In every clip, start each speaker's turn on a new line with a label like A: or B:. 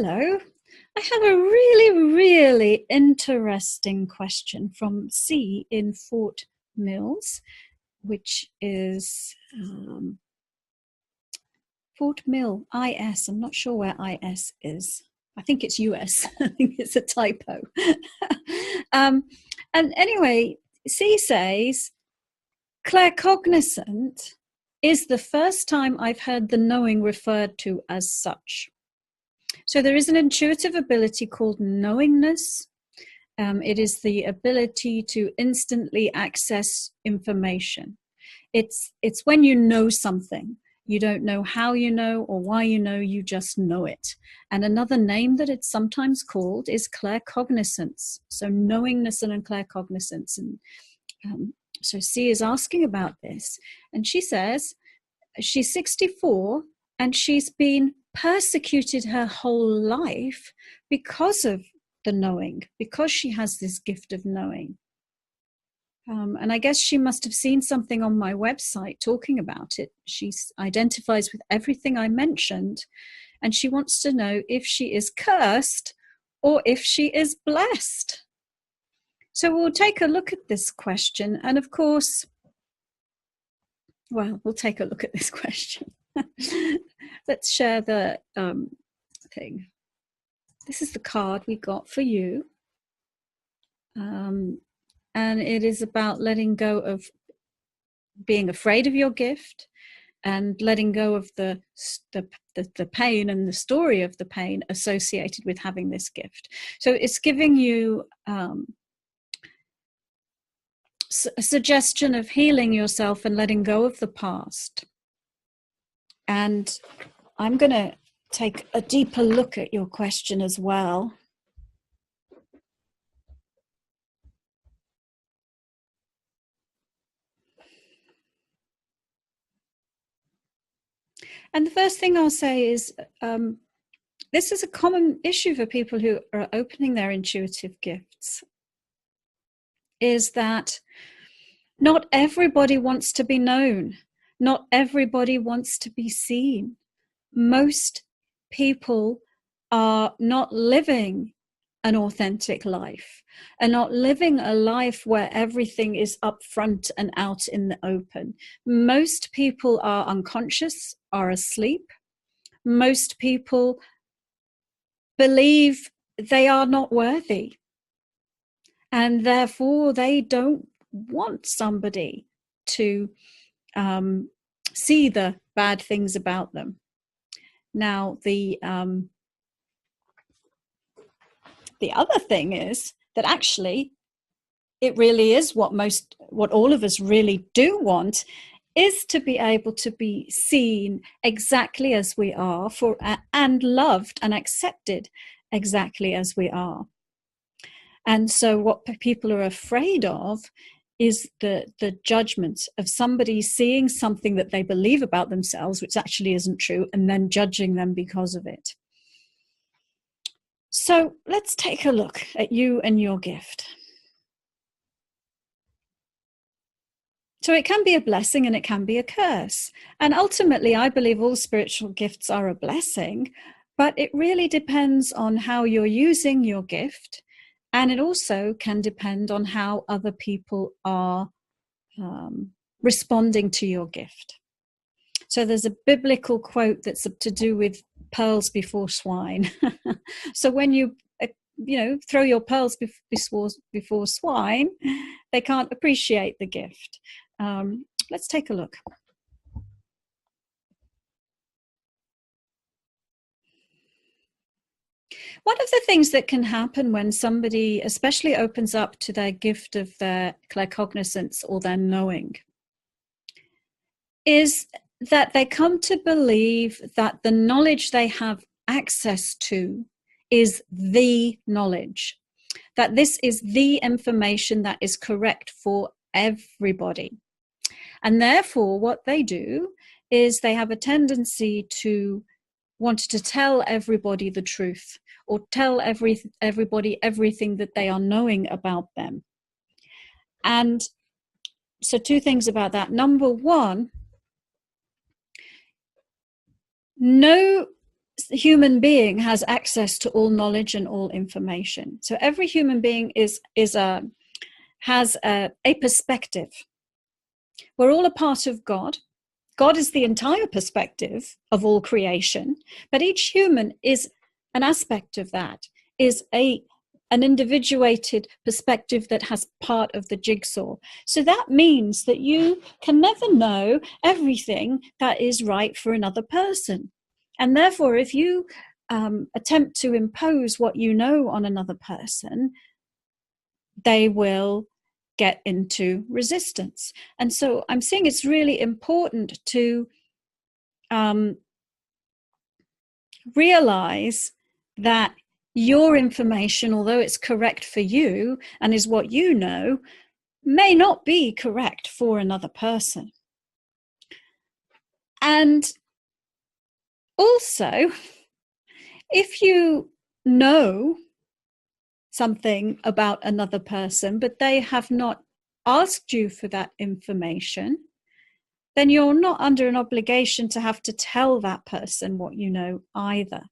A: Hello. I have a really interesting question from C in Fort Mills, which is Fort Mill, IS. I'm not sure where IS is. I think it's US. I think it's a typo. And anyway, C says, claircognizant is the first time I've heard the knowing referred to as such. So there is an intuitive ability called knowingness. It is the ability to instantly access information. It's when you know something. You don't know how you know or why you know, you just know it. And another name that it's sometimes called is claircognizance. So knowingness and claircognizance. And so C is asking about this. And she says she's 64 and she's been persecuted her whole life because of the knowing, because she has this gift of knowing. And I guess she must have seen something on my website talking about it. She identifies with everything I mentioned, and she wants to know if she is cursed or if she is blessed. So we'll take a look at this question. And of course, well, we'll take a look at this question. Let's share the thing. This is the card we got for you. And it is about letting go of being afraid of your gift and letting go of the pain and the story of the pain associated with having this gift. So it's giving you a suggestion of healing yourself and letting go of the past. And I'm going to take a deeper look at your question as well. And the first thing I'll say is this is a common issue for people who are opening their intuitive gifts, is that not everybody wants to be known. Not everybody wants to be seen. Most people are not living an authentic life, and not living a life where everything is up front and out in the open. Most people are unconscious, are asleep. Most people believe they are not worthy, and therefore they don't want somebody to see the bad things about them. Now, the other thing is that actually it really is what all of us really do want, is to be able to be seen exactly as we are, and loved and accepted exactly as we are. And so what people are afraid of is the judgment of somebody seeing something that they believe about themselves, which actually isn't true, and then judging them because of it. So let's take a look at you and your gift. So it can be a blessing and it can be a curse. And ultimately, I believe all spiritual gifts are a blessing, but it really depends on how you're using your gift. And it also can depend on how other people are responding to your gift. So there's a biblical quote that's to do with pearls before swine. So when you throw your pearls before swine, they can't appreciate the gift. Let's take a look. One of the things that can happen when somebody especially opens up to their gift of their claircognizance or their knowing is that they come to believe that the knowledge they have access to is the knowledge, that this is the information that is correct for everybody. And therefore, what they do is they have a tendency to want to tell everybody the truth, or tell everybody everything that they are knowing about them. And so 2 things about that. Number one, no human being has access to all knowledge and all information. So every human being has a perspective. We're all a part of God. God is the entire perspective of all creation, but each human is an aspect of that, is an individuated perspective that has part of the jigsaw. So that means that you can never know everything that is right for another person. And therefore, if you attempt to impose what you know on another person, they will get into resistance. And so I'm saying it's really important to realize that your information, although it's correct for you and is what you know, may not be correct for another person. And also, if you know something about another person, but they have not asked you for that information, then you're not under an obligation to have to tell that person what you know either.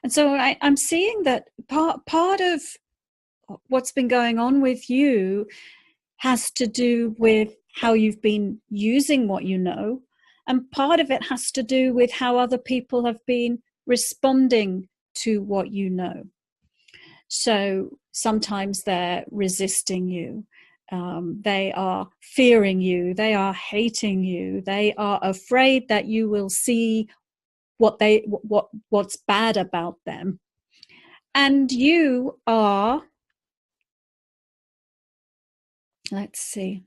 A: And so I'm seeing that part of what's been going on with you has to do with how you've been using what you know, and part of it has to do with how other people have been responding to what you know. So sometimes they're resisting you. They are fearing you. They are hating you. They are afraid that you will see what's bad about them. And you are, let's see.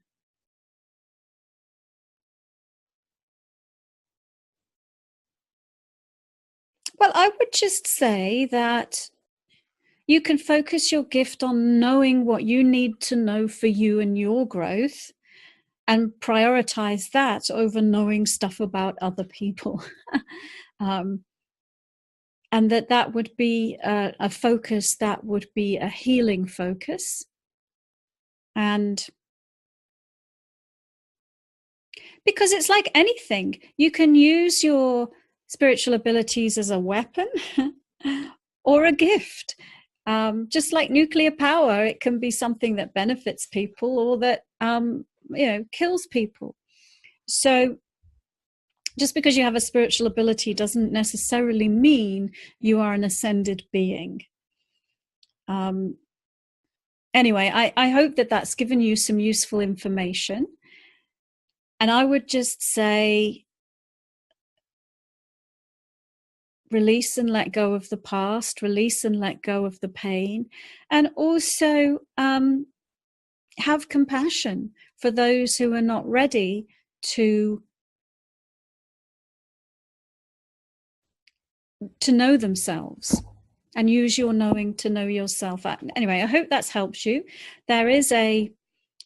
A: Well, I would just say that you can focus your gift on knowing what you need to know for you and your growth, and prioritize that over knowing stuff about other people. And that would be a focus that would be a healing focus. And because it's like anything, you can use your spiritual abilities as a weapon or a gift. Just like nuclear power, it can be something that benefits people or that kills people. So just because you have a spiritual ability doesn't necessarily mean you are an ascended being. Anyway, I hope that that's given you some useful information. And I would just say, release and let go of the past, release and let go of the pain, and also have compassion for those who are not ready to know themselves, and use your knowing to know yourself. Anyway, I hope that's helped you. There is a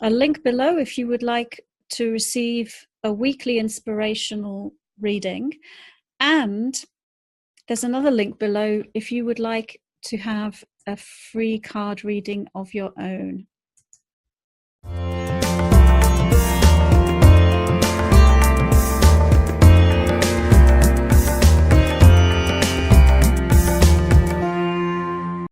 A: link below if you would like to receive a weekly inspirational reading, and there's another link below if you would like to have a free card reading of your own.